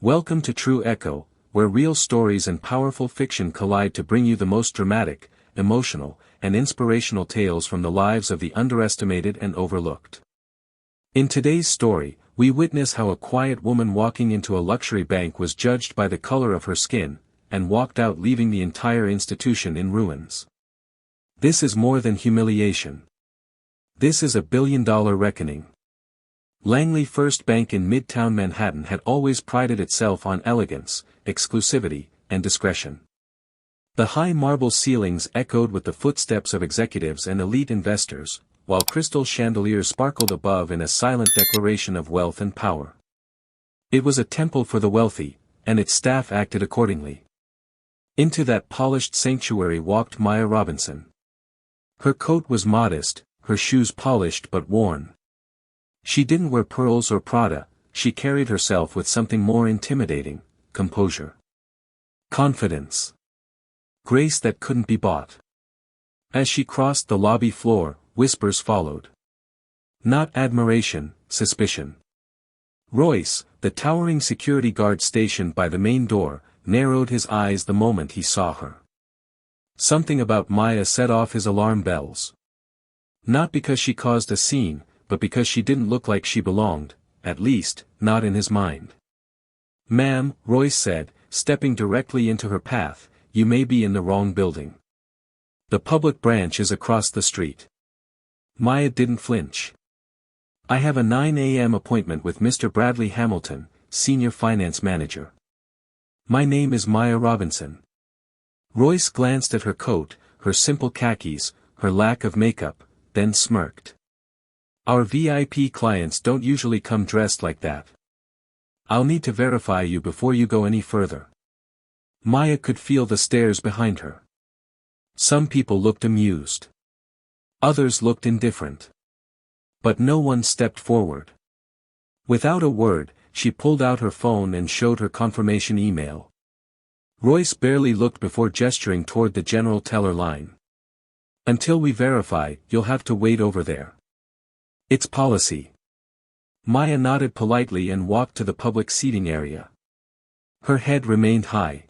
Welcome to True Echo, where real stories and powerful fiction collide to bring you the most dramatic, emotional, and inspirational tales from the lives of the underestimated and overlooked. In today's story, we witness how a quiet woman walking into a luxury bank was judged by the color of her skin, and walked out leaving the entire institution in ruins. This is more than humiliation. This is a billion-dollar reckoning. Langley First Bank in Midtown Manhattan had always prided itself on elegance, exclusivity, and discretion. The high marble ceilings echoed with the footsteps of executives and elite investors, while crystal chandeliers sparkled above in a silent declaration of wealth and power. It was a temple for the wealthy, and its staff acted accordingly. Into that polished sanctuary walked Maya Robinson. Her coat was modest, her shoes polished but worn. She didn't wear pearls or Prada, she carried herself with something more intimidating: composure. Confidence. Grace that couldn't be bought. As she crossed the lobby floor, whispers followed. Not admiration, suspicion. Royce, the towering security guard stationed by the main door, narrowed his eyes the moment he saw her. Something about Maya set off his alarm bells. Not because she caused a scene, but because she didn't look like she belonged, at least, not in his mind. "Ma'am," Royce said, stepping directly into her path, "you may be in the wrong building. The public branch is across the street." Maya didn't flinch. "I have a 9 a.m. appointment with Mr. Bradley Hamilton, Senior Finance Manager. My name is Maya Robinson." Royce glanced at her coat, her simple khakis, her lack of makeup, then smirked. "Our VIP clients don't usually come dressed like that. I'll need to verify you before you go any further." Maya could feel the stares behind her. Some people looked amused. Others looked indifferent. But no one stepped forward. Without a word, she pulled out her phone and showed her confirmation email. Royce barely looked before gesturing toward the general teller line. "Until we verify, you'll have to wait over there. It's policy." Maya nodded politely and walked to the public seating area. Her head remained high.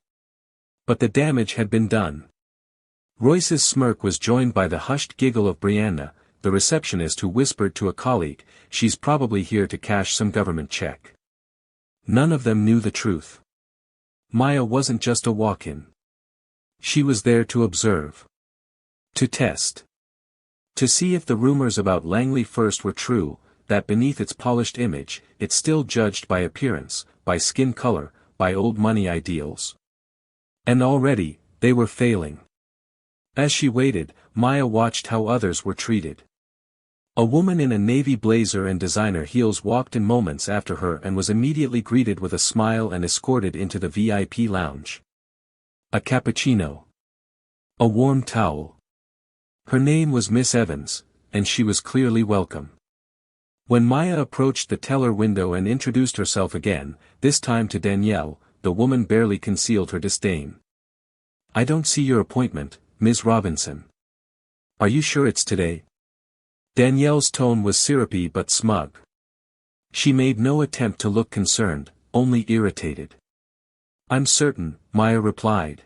But the damage had been done. Royce's smirk was joined by the hushed giggle of Brianna, the receptionist who whispered to a colleague, "She's probably here to cash some government check." None of them knew the truth. Maya wasn't just a walk-in. She was there to observe. To test. To see if the rumors about Langley First were true, that beneath its polished image, it's still judged by appearance, by skin color, by old money ideals. And already, they were failing. As she waited, Maya watched how others were treated. A woman in a navy blazer and designer heels walked in moments after her and was immediately greeted with a smile and escorted into the VIP lounge. A cappuccino. A warm towel. Her name was Miss Evans, and she was clearly welcome. When Maya approached the teller window and introduced herself again, this time to Danielle, the woman barely concealed her disdain. "I don't see your appointment, Ms. Robinson. Are you sure it's today?" Danielle's tone was syrupy but smug. She made no attempt to look concerned, only irritated. "I'm certain," Maya replied.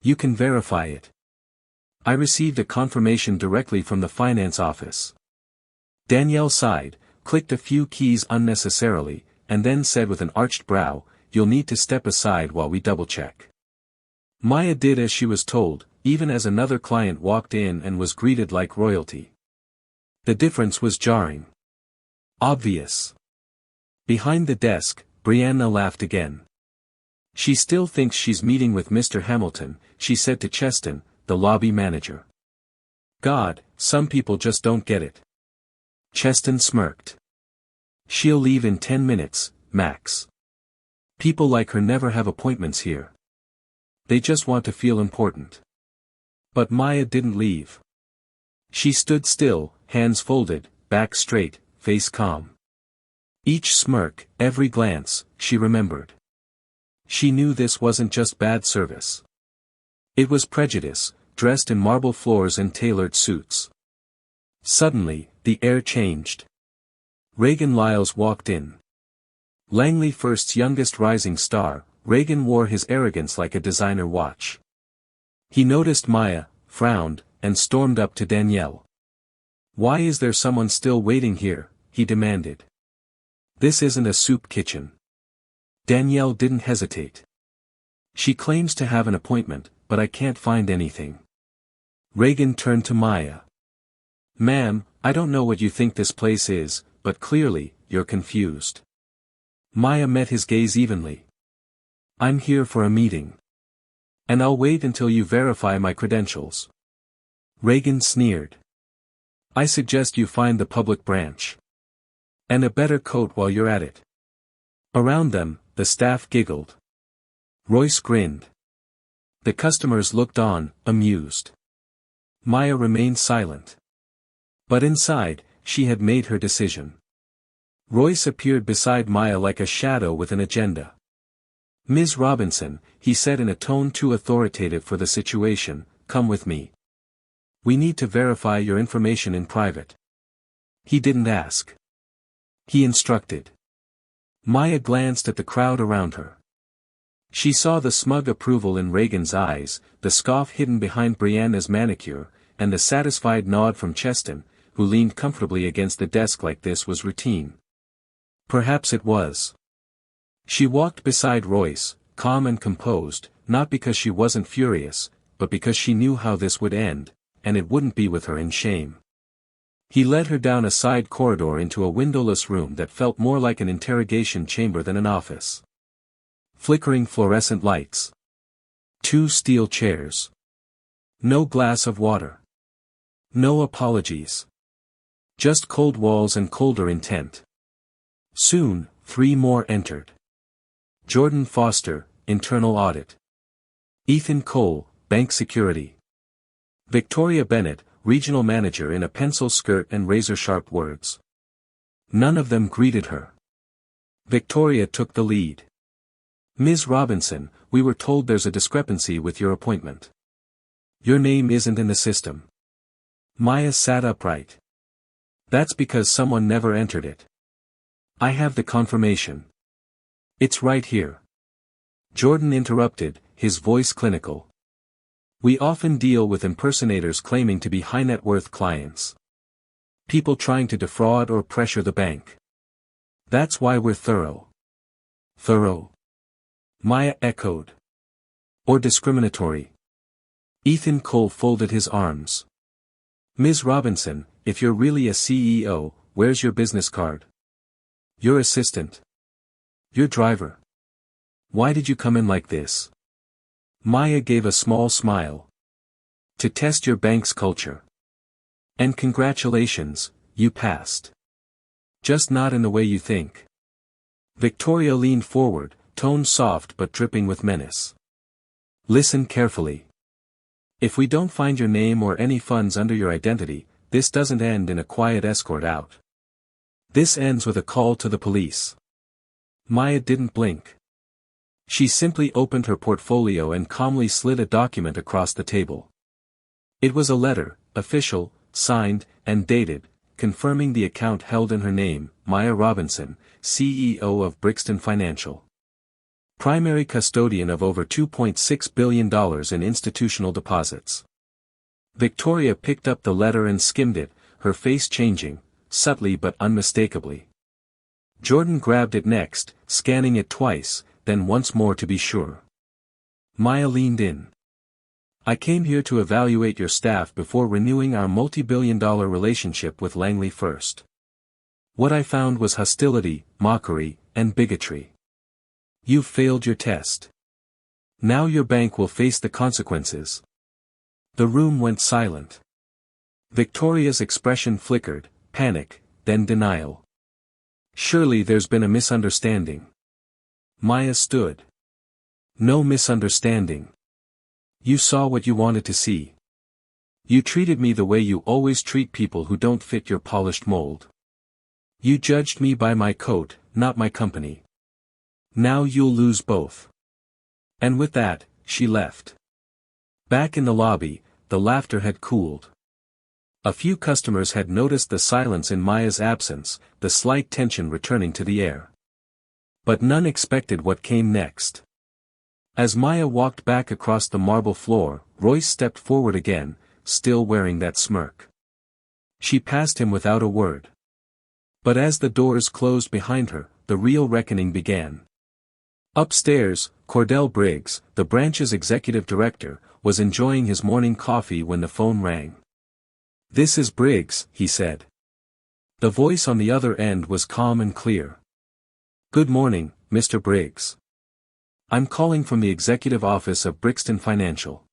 "You can verify it. I received a confirmation directly from the finance office." Danielle sighed, clicked a few keys unnecessarily, and then said with an arched brow, "You'll need to step aside while we double-check." Maya did as she was told, even as another client walked in and was greeted like royalty. The difference was jarring. Obvious. Behind the desk, Brianna laughed again. "She still thinks she's meeting with Mr. Hamilton," she said to Cheston, the lobby manager. "God, some people just don't get it." Cheston smirked. "She'll leave in 10 minutes, max. People like her never have appointments here. They just want to feel important." But Maya didn't leave. She stood still, hands folded, back straight, face calm. Each smirk, every glance, she remembered. She knew this wasn't just bad service. It was prejudice, dressed in marble floors and tailored suits. Suddenly, the air changed. Reagan Lyles walked in. Langley First's youngest rising star, Reagan wore his arrogance like a designer watch. He noticed Maya, frowned, and stormed up to Danielle. "Why is there someone still waiting here?" he demanded. "This isn't a soup kitchen." Danielle didn't hesitate. "She claims to have an appointment, but I can't find anything." Reagan turned to Maya. "Ma'am, I don't know what you think this place is, but clearly, you're confused." Maya met his gaze evenly. "I'm here for a meeting. And I'll wait until you verify my credentials." Reagan sneered. "I suggest you find the public branch. And a better coat while you're at it." Around them, the staff giggled. Royce grinned. The customers looked on, amused. Maya remained silent. But inside, she had made her decision. Royce appeared beside Maya like a shadow with an agenda. "Ms. Robinson," he said in a tone too authoritative for the situation, "come with me. We need to verify your information in private." He didn't ask. He instructed. Maya glanced at the crowd around her. She saw the smug approval in Reagan's eyes, the scoff hidden behind Brianna's manicure, and the satisfied nod from Cheston, who leaned comfortably against the desk like this was routine. Perhaps it was. She walked beside Royce, calm and composed, not because she wasn't furious, but because she knew how this would end, and it wouldn't be with her in shame. He led her down a side corridor into a windowless room that felt more like an interrogation chamber than an office. Flickering fluorescent lights. 2 steel chairs. No glass of water. No apologies. Just cold walls and colder intent. Soon, 3 more entered. Jordan Foster, Internal Audit. Ethan Cole, Bank Security. Victoria Bennett, Regional Manager in a pencil skirt and razor-sharp words. None of them greeted her. Victoria took the lead. "Ms. Robinson, we were told there's a discrepancy with your appointment. Your name isn't in the system." Maya sat upright. "That's because someone never entered it. I have the confirmation. It's right here." Jordan interrupted, his voice clinical. "We often deal with impersonators claiming to be high-net-worth clients. People trying to defraud or pressure the bank. That's why we're thorough." "Thorough?" Maya echoed. "Or discriminatory?" Ethan Cole folded his arms. "Ms. Robinson, if you're really a CEO, where's your business card? Your assistant? Your driver? Why did you come in like this?" Maya gave a small smile. "To test your bank's culture. And congratulations, you passed. Just not in the way you think." Victoria leaned forward, tone soft but dripping with menace. "Listen carefully. If we don't find your name or any funds under your identity, this doesn't end in a quiet escort out. This ends with a call to the police." Maya didn't blink. She simply opened her portfolio and calmly slid a document across the table. It was a letter, official, signed, and dated, confirming the account held in her name, Maya Robinson, CEO of Brixton Financial. Primary custodian of over $2.6 billion in institutional deposits. Victoria picked up the letter and skimmed it, her face changing, subtly but unmistakably. Jordan grabbed it next, scanning it twice, then once more to be sure. Maya leaned in. "I came here to evaluate your staff before renewing our multi-billion-dollar relationship with Langley First. What I found was hostility, mockery, and bigotry. You've failed your test. Now your bank will face the consequences." The room went silent. Victoria's expression flickered, panic, then denial. "Surely there's been a misunderstanding." Maya stood. "No misunderstanding. You saw what you wanted to see. You treated me the way you always treat people who don't fit your polished mold. You judged me by my coat, not my company. Now you'll lose both." And with that, she left. Back in the lobby, the laughter had cooled. A few customers had noticed the silence in Maya's absence, the slight tension returning to the air. But none expected what came next. As Maya walked back across the marble floor, Royce stepped forward again, still wearing that smirk. She passed him without a word. But as the doors closed behind her, the real reckoning began. Upstairs, Cordell Briggs, the branch's executive director, was enjoying his morning coffee when the phone rang. "This is Briggs," he said. The voice on the other end was calm and clear. "Good morning, Mr. Briggs. I'm calling from the executive office of Brixton Financial.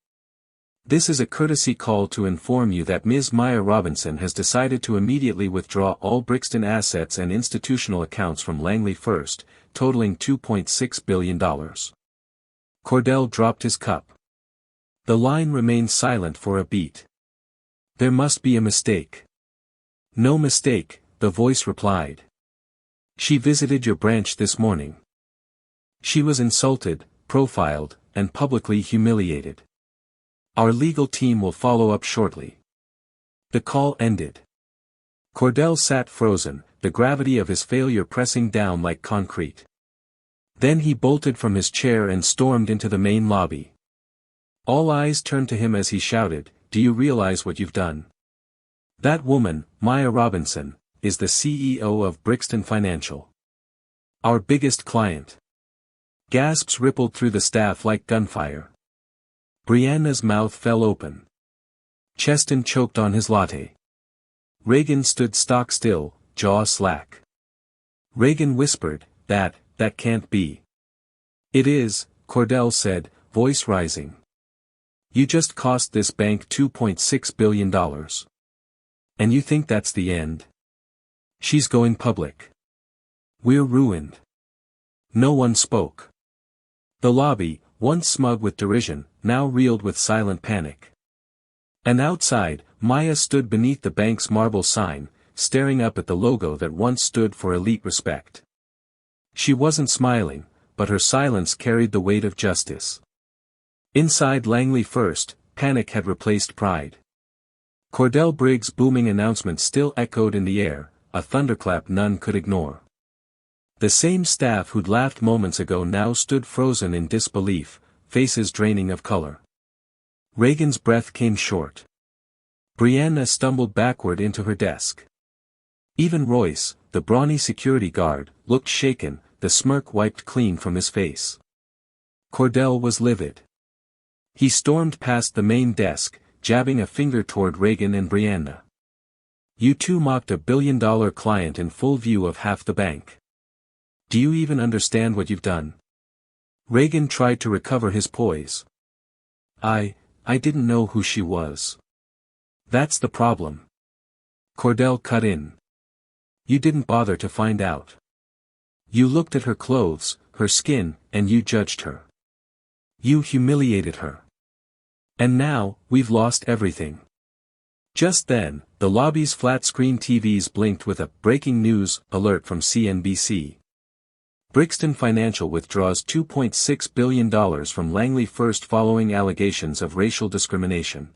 This is a courtesy call to inform you that Ms. Maya Robinson has decided to immediately withdraw all Brixton assets and institutional accounts from Langley First, totaling $2.6 billion. Cordell dropped his cup. The line remained silent for a beat. "There must be a mistake." "No mistake," the voice replied. "She visited your branch this morning. She was insulted, profiled, and publicly humiliated. Our legal team will follow up shortly." The call ended. Cordell sat frozen, the gravity of his failure pressing down like concrete. Then he bolted from his chair and stormed into the main lobby. All eyes turned to him as he shouted, "Do you realize what you've done? That woman, Maya Robinson, is the CEO of Brixton Financial. Our biggest client." Gasps rippled through the staff like gunfire. Brianna's mouth fell open. Cheston choked on his latte. Reagan stood stock still, jaw slack. Reagan whispered, That can't be." "It is," Cordell said, voice rising. "You just cost this bank $2.6 billion. And you think that's the end? She's going public. We're ruined." No one spoke. The lobby, once smug with derision, now reeled with silent panic. And outside, Maya stood beneath the bank's marble sign, staring up at the logo that once stood for elite respect. She wasn't smiling, but her silence carried the weight of justice. Inside Langley First, panic had replaced pride. Cordell Briggs' booming announcement still echoed in the air, a thunderclap none could ignore. The same staff who'd laughed moments ago now stood frozen in disbelief, faces draining of color. Reagan's breath came short. Brianna stumbled backward into her desk. Even Royce, the brawny security guard, looked shaken, the smirk wiped clean from his face. Cordell was livid. He stormed past the main desk, jabbing a finger toward Reagan and Brianna. "You two mocked a billion-dollar client in full view of half the bank. Do you even understand what you've done?" Reagan tried to recover his poise. I didn't know who she was. That's the problem." Cordell cut in. "You didn't bother to find out. You looked at her clothes, her skin, and you judged her. You humiliated her. And now, we've lost everything." Just then, the lobby's flat-screen TVs blinked with a breaking news alert from CNBC. Brixton Financial withdraws $2.6 billion from Langley First following allegations of racial discrimination.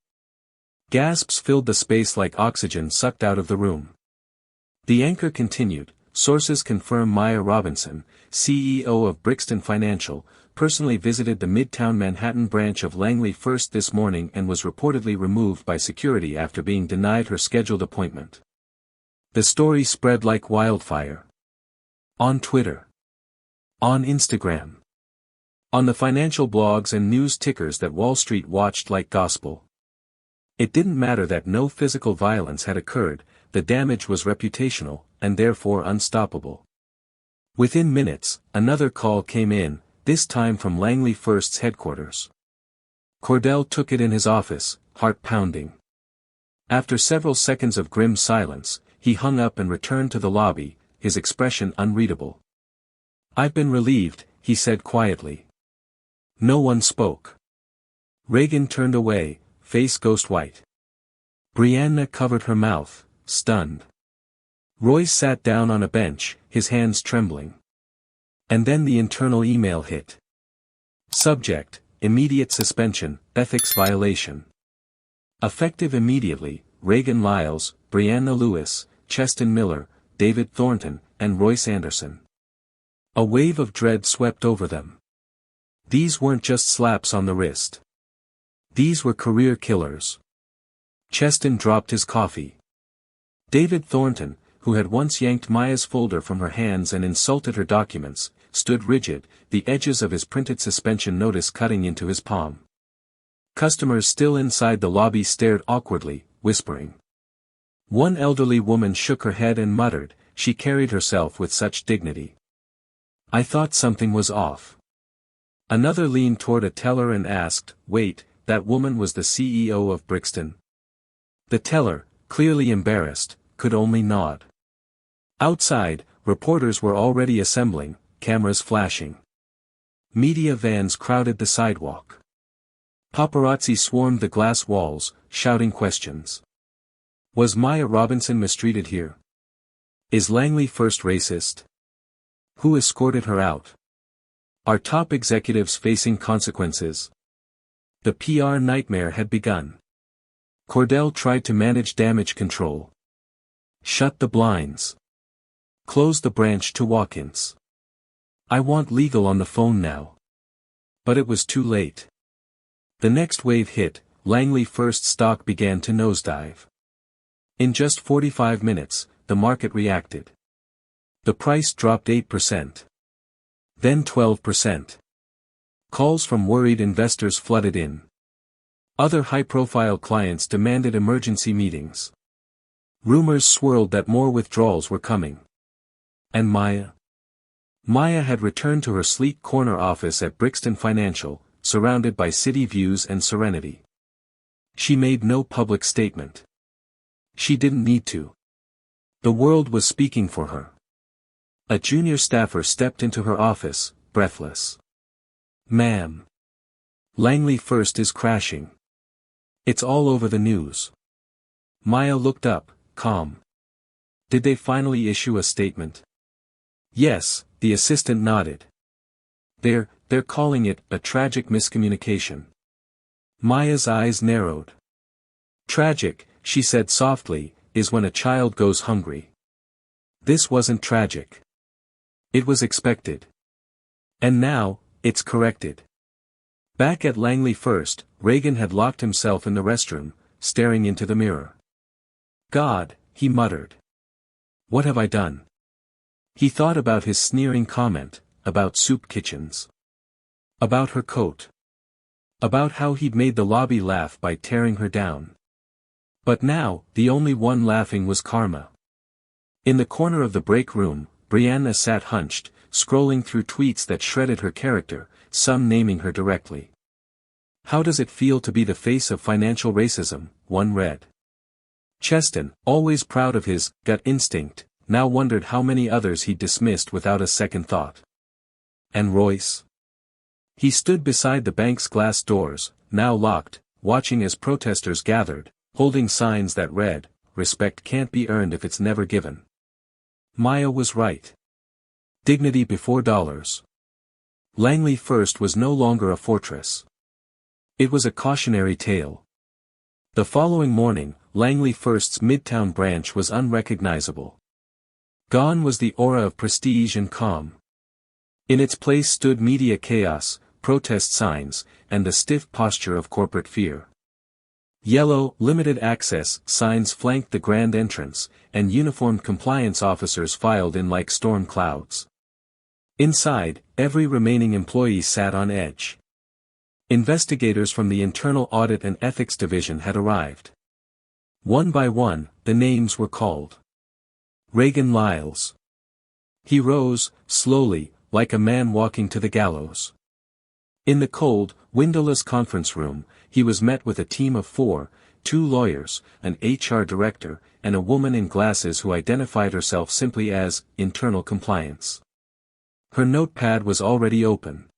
Gasps filled the space like oxygen sucked out of the room. The anchor continued, "Sources confirm Maya Robinson, CEO of Brixton Financial, personally visited the Midtown Manhattan branch of Langley First this morning and was reportedly removed by security after being denied her scheduled appointment." The story spread like wildfire. On Twitter. On Instagram. On the financial blogs and news tickers that Wall Street watched like gospel. It didn't matter that no physical violence had occurred, the damage was reputational, and therefore unstoppable. Within minutes, another call came in, this time from Langley First's headquarters. Cordell took it in his office, heart pounding. After several seconds of grim silence, he hung up and returned to the lobby, his expression unreadable. "I've been relieved," he said quietly. No one spoke. Reagan turned away, face ghost white. Brianna covered her mouth, stunned. Royce sat down on a bench, his hands trembling. And then the internal email hit. Subject, immediate suspension, ethics violation. Effective immediately, Reagan Lyles, Brianna Lewis, Cheston Miller, David Thornton, and Royce Anderson. A wave of dread swept over them. These weren't just slaps on the wrist. These were career killers. Cheston dropped his coffee. David Thornton, who had once yanked Maya's folder from her hands and insulted her documents, stood rigid, the edges of his printed suspension notice cutting into his palm. Customers still inside the lobby stared awkwardly, whispering. One elderly woman shook her head and muttered, she carried herself with such dignity. I thought something was off. Another leaned toward a teller and asked, wait, that woman was the CEO of Brixton? The teller, clearly embarrassed, could only nod. Outside, reporters were already assembling, cameras flashing. Media vans crowded the sidewalk. Paparazzi swarmed the glass walls, shouting questions. Was Maya Robinson mistreated here? Is Langley First racist? Who escorted her out? Are top executives facing consequences? The PR nightmare had begun. Cordell tried to manage damage control. Shut the blinds. Close the branch to walk-ins. I want legal on the phone now. But it was too late. The next wave hit, Langley First stock began to nosedive. In just 45 minutes, the market reacted. The price dropped 8%. Then 12%. Calls from worried investors flooded in. Other high-profile clients demanded emergency meetings. Rumors swirled that more withdrawals were coming. And Maya? Maya had returned to her sleek corner office at Brixton Financial, surrounded by city views and serenity. She made no public statement. She didn't need to. The world was speaking for her. A junior staffer stepped into her office, breathless. Ma'am. Langley First is crashing. It's all over the news. Maya looked up, calm. Did they finally issue a statement? Yes, the assistant nodded. They're calling it a tragic miscommunication. Maya's eyes narrowed. Tragic, she said softly, is when a child goes hungry. This wasn't tragic. It was expected. And now, it's corrected. Back at Langley First, Reagan had locked himself in the restroom, staring into the mirror. God, he muttered. What have I done? He thought about his sneering comment, about soup kitchens. About her coat. About how he'd made the lobby laugh by tearing her down. But now, the only one laughing was Karma. In the corner of the break room, Brianna sat hunched, scrolling through tweets that shredded her character, some naming her directly. How does it feel to be the face of financial racism? One read. Cheston, always proud of his gut instinct, now wondered how many others he'd dismissed without a second thought. And Royce? He stood beside the bank's glass doors, now locked, watching as protesters gathered, holding signs that read, "Respect can't be earned if it's never given." Maya was right. Dignity before dollars. Langley First was no longer a fortress. It was a cautionary tale. The following morning, Langley First's Midtown branch was unrecognizable. Gone was the aura of prestige and calm. In its place stood media chaos, protest signs, and the stiff posture of corporate fear. Yellow, limited access signs flanked the grand entrance, and uniformed compliance officers filed in like storm clouds. Inside, every remaining employee sat on edge. Investigators from the Internal Audit and Ethics Division had arrived. One by one, the names were called. Reagan Lyles. He rose, slowly, like a man walking to the gallows. In the cold, windowless conference room, he was met with a team of 4, 2 lawyers, an HR director, and a woman in glasses who identified herself simply as internal compliance. Her notepad was already open.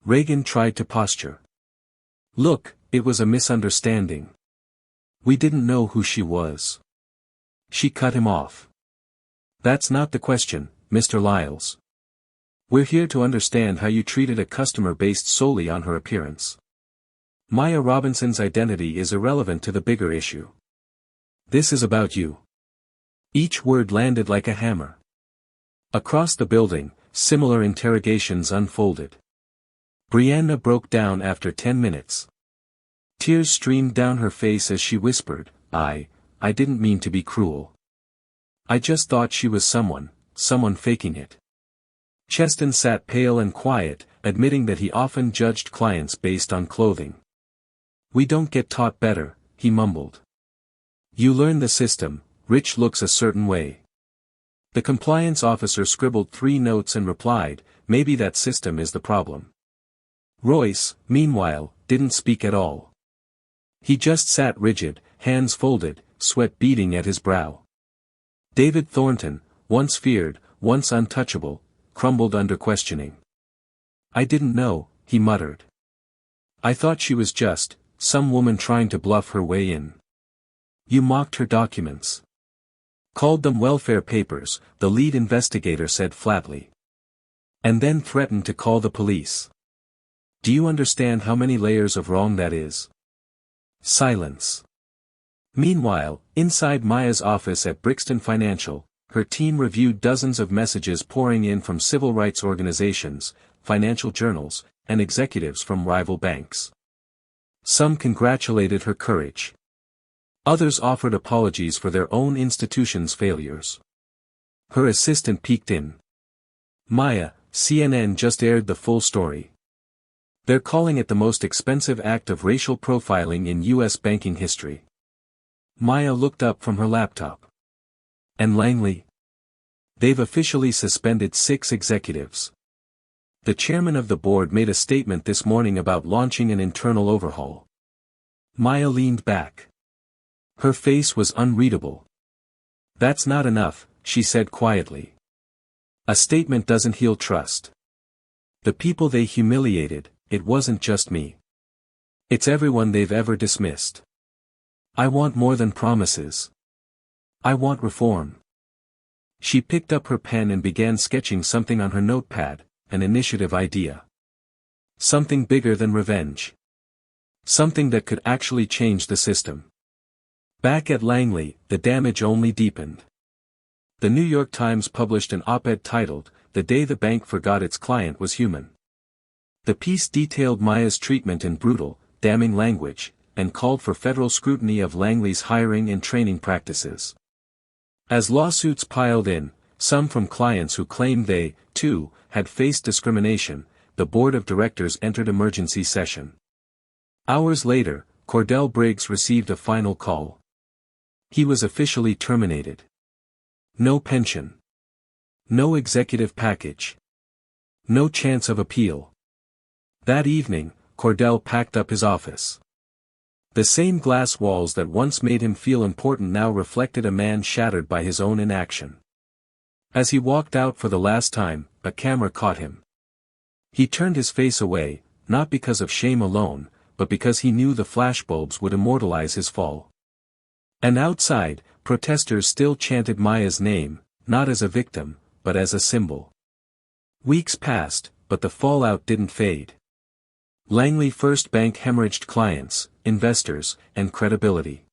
Reagan tried to posture. Look, it was a misunderstanding. We didn't know who she was. She cut him off. That's not the question, Mr. Lyles. We're here to understand how you treated a customer based solely on her appearance. Maya Robinson's identity is irrelevant to the bigger issue. This is about you. Each word landed like a hammer. Across the building, similar interrogations unfolded. Brianna broke down after 10 minutes. Tears streamed down her face as she whispered, I didn't mean to be cruel. I just thought she was someone faking it. Cheston sat pale and quiet, admitting that he often judged clients based on clothing. We don't get taught better, he mumbled. You learn the system, Rich looks a certain way. The compliance officer scribbled 3 notes and replied, maybe that system is the problem. Royce, meanwhile, didn't speak at all. He just sat rigid, hands folded, sweat beading at his brow. David Thornton, once feared, once untouchable, crumbled under questioning. I didn't know, he muttered. I thought she was just some woman trying to bluff her way in. You mocked her documents. Called them welfare papers, the lead investigator said flatly. And then threatened to call the police. Do you understand how many layers of wrong that is? Silence. Meanwhile, inside Maya's office at Brixton Financial, her team reviewed dozens of messages pouring in from civil rights organizations, financial journals, and executives from rival banks. Some congratulated her courage. Others offered apologies for their own institution's failures. Her assistant peeked in. Maya, CNN just aired the full story. They're calling it the most expensive act of racial profiling in U.S. banking history. Maya looked up from her laptop. And Langley? They've officially suspended 6 executives. The chairman of the board made a statement this morning about launching an internal overhaul. Maya leaned back. Her face was unreadable. That's not enough, she said quietly. A statement doesn't heal trust. The people they humiliated, it wasn't just me. It's everyone they've ever dismissed. I want more than promises. I want reform. She picked up her pen and began sketching something on her notepad, an initiative idea. Something bigger than revenge. Something that could actually change the system. Back at Langley, the damage only deepened. The New York Times published an op-ed titled, The Day the Bank Forgot Its Client Was Human. The piece detailed Maya's treatment in brutal, damning language, and called for federal scrutiny of Langley's hiring and training practices. As lawsuits piled in, some from clients who claimed they, too, had faced discrimination, the board of directors entered emergency session. Hours later, Cordell Briggs received a final call. He was officially terminated. No pension. No executive package. No chance of appeal. That evening, Cordell packed up his office. The same glass walls that once made him feel important now reflected a man shattered by his own inaction. As he walked out for the last time, a camera caught him. He turned his face away, not because of shame alone, but because he knew the flashbulbs would immortalize his fall. And outside, protesters still chanted Maya's name, not as a victim, but as a symbol. Weeks passed, but the fallout didn't fade. Langley First Bank hemorrhaged clients, investors, and credibility.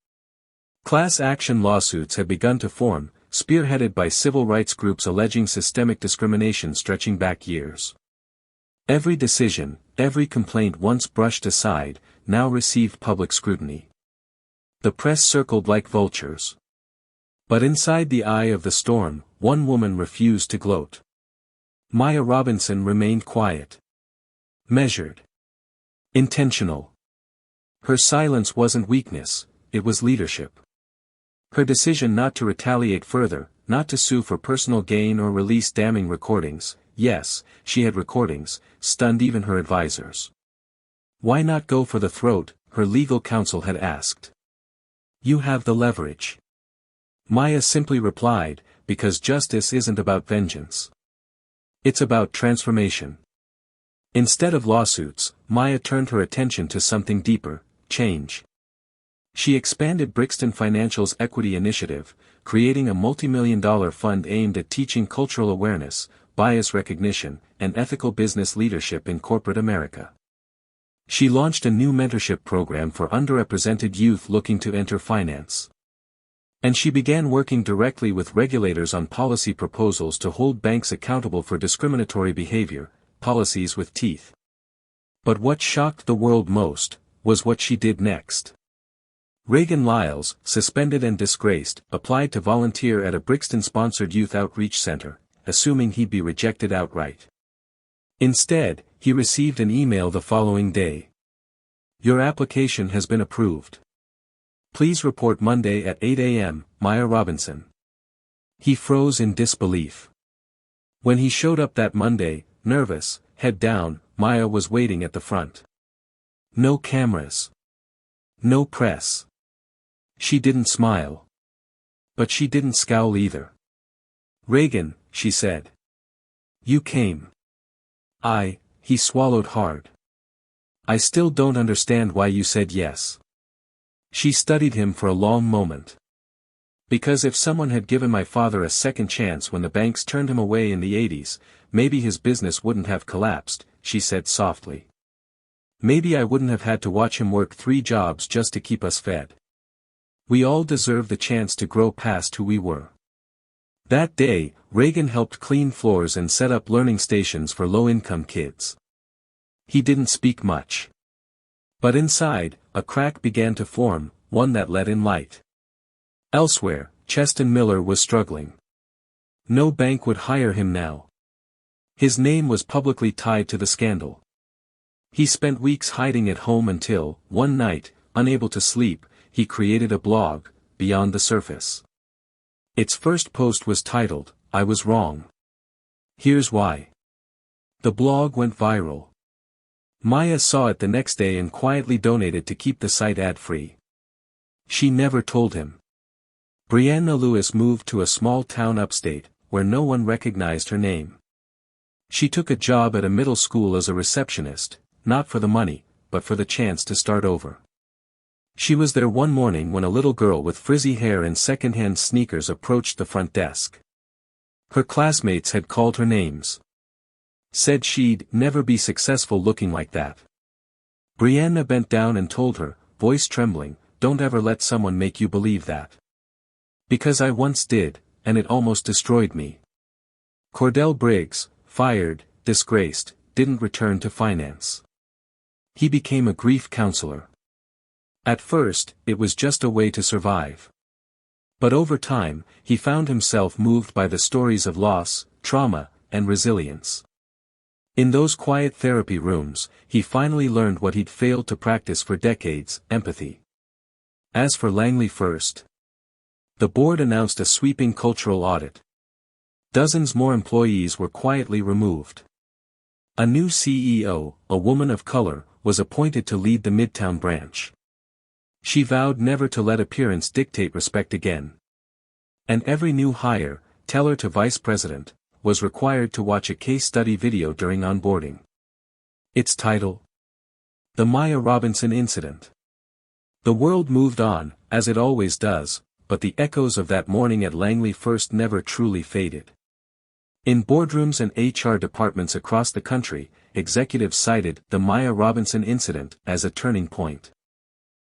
Class action lawsuits had begun to form, spearheaded by civil rights groups alleging systemic discrimination stretching back years. Every decision, every complaint once brushed aside, now received public scrutiny. The press circled like vultures. But inside the eye of the storm, one woman refused to gloat. Maya Robinson remained quiet. Measured. Intentional. Her silence wasn't weakness, it was leadership. Her decision not to retaliate further, not to sue for personal gain or release damning recordings, yes, she had recordings, stunned even her advisors. Why not go for the throat, her legal counsel had asked. You have the leverage. Maya simply replied, because justice isn't about vengeance. It's about transformation. Instead of lawsuits, Maya turned her attention to something deeper, change. She expanded Brixton Financial's equity initiative, creating a multi-million-dollar fund aimed at teaching cultural awareness, bias recognition, and ethical business leadership in corporate America. She launched a new mentorship program for underrepresented youth looking to enter finance. And she began working directly with regulators on policy proposals to hold banks accountable for discriminatory behavior, policies with teeth. But what shocked the world most was what she did next. Reagan Lyles, suspended and disgraced, applied to volunteer at a Brixton-sponsored youth outreach center, assuming he'd be rejected outright. Instead, he received an email the following day. "Your application has been approved. Please report Monday at 8 a.m., Maya Robinson." He froze in disbelief. When he showed up that Monday, nervous, head down, Maya was waiting at the front. No cameras. No press. She didn't smile. But she didn't scowl either. "Reagan," she said. "You came." He swallowed hard. "I still don't understand why you said yes." She studied him for a long moment. "Because if someone had given my father a second chance when the banks turned him away in the 80s, maybe his business wouldn't have collapsed," she said softly. "Maybe I wouldn't have had to watch him work 3 jobs just to keep us fed. We all deserve the chance to grow past who we were." That day, Reagan helped clean floors and set up learning stations for low-income kids. He didn't speak much. But inside, a crack began to form, one that let in light. Elsewhere, Cheston Miller was struggling. No bank would hire him now. His name was publicly tied to the scandal. He spent weeks hiding at home until, one night, unable to sleep, he created a blog, Beyond the Surface. Its first post was titled, "I Was Wrong. Here's Why." The blog went viral. Maya saw it the next day and quietly donated to keep the site ad-free. She never told him. Brianna Lewis moved to a small town upstate, where no one recognized her name. She took a job at a middle school as a receptionist, not for the money, but for the chance to start over. She was there one morning when a little girl with frizzy hair and second-hand sneakers approached the front desk. Her classmates had called her names. Said she'd never be successful looking like that. Brianna bent down and told her, voice trembling, "Don't ever let someone make you believe that. Because I once did, and it almost destroyed me." Cordell Briggs, fired, disgraced, didn't return to finance. He became a grief counselor. At first, it was just a way to survive. But over time, he found himself moved by the stories of loss, trauma, and resilience. In those quiet therapy rooms, he finally learned what he'd failed to practice for decades, empathy. As for Langley First, the board announced a sweeping cultural audit. Dozens more employees were quietly removed. A new CEO, a woman of color, was appointed to lead the Midtown branch. She vowed never to let appearance dictate respect again. And every new hire, teller to vice president, was required to watch a case study video during onboarding. Its title? The Maya Robinson Incident. The world moved on, as it always does, but the echoes of that morning at Langley First never truly faded. In boardrooms and HR departments across the country, executives cited the Maya Robinson incident as a turning point.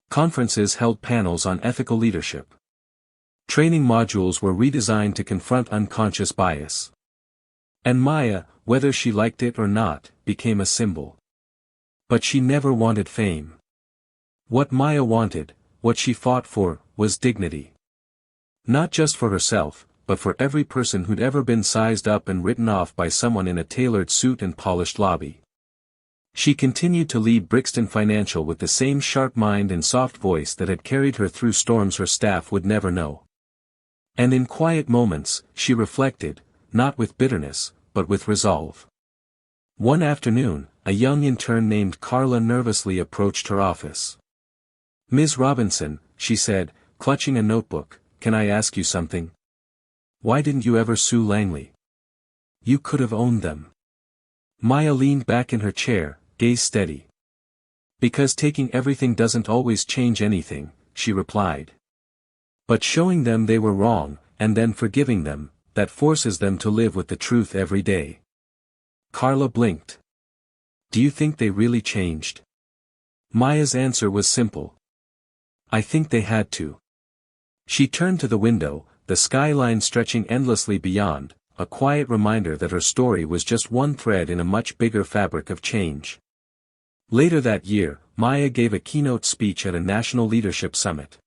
Conferences held panels on ethical leadership. Training modules were redesigned to confront unconscious bias. And Maya, whether she liked it or not, became a symbol. But she never wanted fame. What Maya wanted, what she fought for, was dignity. Not just for herself, but for every person who'd ever been sized up and written off by someone in a tailored suit and polished lobby. She continued to lead Brixton Financial with the same sharp mind and soft voice that had carried her through storms her staff would never know. And in quiet moments, she reflected, not with bitterness, but with resolve. One afternoon, a young intern named Carla nervously approached her office. "Ms. Robinson," she said, clutching a notebook, "can I ask you something? Why didn't you ever sue Langley? You could have owned them." Maya leaned back in her chair, gaze steady. "Because taking everything doesn't always change anything," she replied. "But showing them they were wrong, and then forgiving them, that forces them to live with the truth every day." Carla blinked. "Do you think they really changed?" Maya's answer was simple. "I think they had to. She turned to the window, the skyline stretching endlessly beyond, a quiet reminder that her story was just one thread in a much bigger fabric of change. Later that year, Maya gave a keynote speech at a national leadership summit.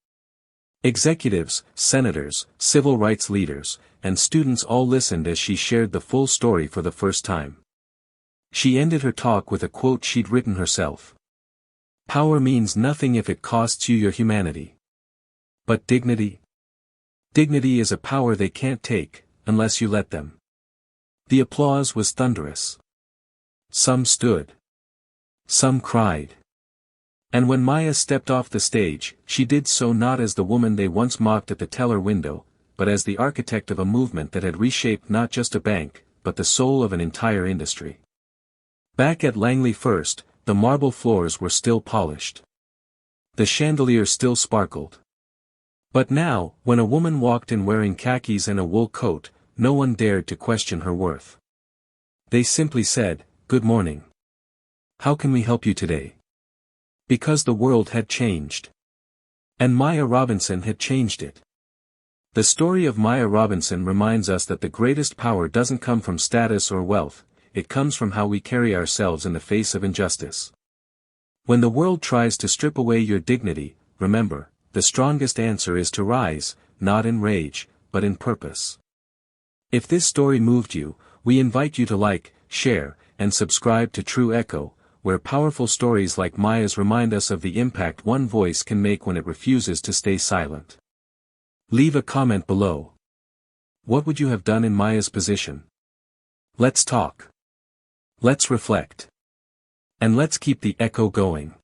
Executives, senators, civil rights leaders, and students all listened as she shared the full story for the first time. She ended her talk with a quote she'd written herself. "Power means nothing if it costs you your humanity. But dignity? Dignity is a power they can't take, unless you let them." The applause was thunderous. Some stood. Some cried. And when Maya stepped off the stage, she did so not as the woman they once mocked at the teller window, but as the architect of a movement that had reshaped not just a bank, but the soul of an entire industry. Back at Langley First, the marble floors were still polished. The chandeliers still sparkled. But now, when a woman walked in wearing khakis and a wool coat, no one dared to question her worth. They simply said, "Good morning. How can we help you today?" Because the world had changed. And Maya Robinson had changed it. The story of Maya Robinson reminds us that the greatest power doesn't come from status or wealth, it comes from how we carry ourselves in the face of injustice. When the world tries to strip away your dignity, remember, the strongest answer is to rise, not in rage, but in purpose. If this story moved you, we invite you to like, share, and subscribe to True Echo, where powerful stories like Maya's remind us of the impact one voice can make when it refuses to stay silent. Leave a comment below. What would you have done in Maya's position? Let's talk. Let's reflect. And let's keep the echo going.